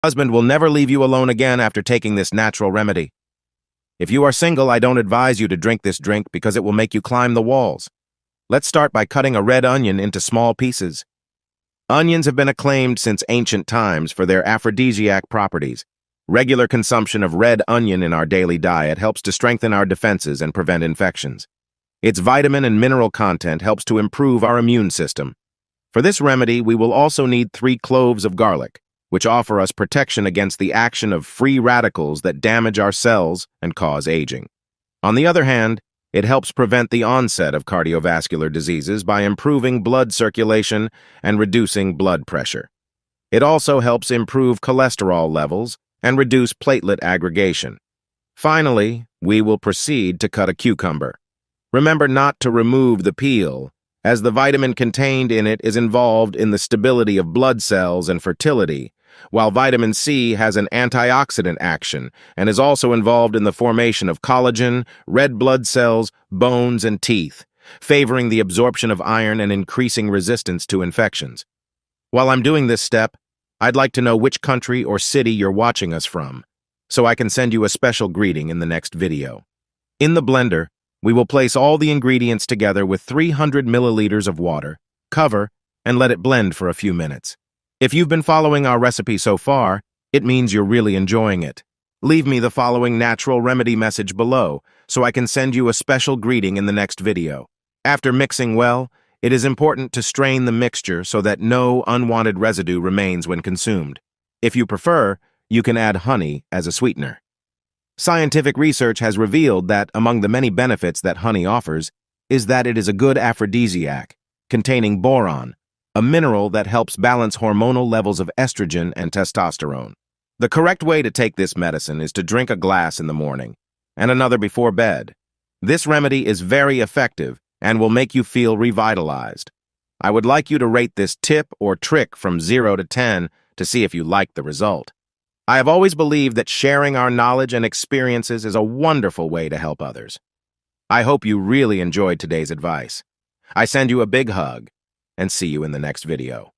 Husband will never leave you alone again after taking this natural remedy. If you are single, I don't advise you to drink this drink because it will make you climb the walls. Let's start by cutting a red onion into small pieces. Onions have been acclaimed since ancient times for their aphrodisiac properties. Regular consumption of red onion in our daily diet helps to strengthen our defenses and prevent infections. Its vitamin and mineral content helps to improve our immune system. For this remedy, we will also need 3 cloves of garlic, which offer us protection against the action of free radicals that damage our cells and cause aging. On the other hand, it helps prevent the onset of cardiovascular diseases by improving blood circulation and reducing blood pressure. It also helps improve cholesterol levels and reduce platelet aggregation. Finally, we will proceed to cut a cucumber. Remember not to remove the peel, as the vitamin contained in it is involved in the stability of blood cells and fertility, while vitamin C has an antioxidant action and is also involved in the formation of collagen, red blood cells, bones, and teeth, favoring the absorption of iron and increasing resistance to infections. While I'm doing this step, I'd like to know which country or city you're watching us from, so I can send you a special greeting in the next video. In the blender, we will place all the ingredients together with 300 milliliters of water, cover, and let it blend for a few minutes. If you've been following our recipe so far, it means you're really enjoying it. Leave me the following natural remedy message below, so I can send you a special greeting in the next video. After mixing well, it is important to strain the mixture so that no unwanted residue remains when consumed. If you prefer, you can add honey as a sweetener. Scientific research has revealed that among the many benefits that honey offers is that it is a good aphrodisiac, containing boron, a mineral that helps balance hormonal levels of estrogen and testosterone. The correct way to take this medicine is to drink a glass in the morning and another before bed. This remedy is very effective and will make you feel revitalized. I would like you to rate this tip or trick from 0 to 10 to see if you like the result. I have always believed that sharing our knowledge and experiences is a wonderful way to help others. I hope you really enjoyed today's advice. I send you a big hug and see you in the next video.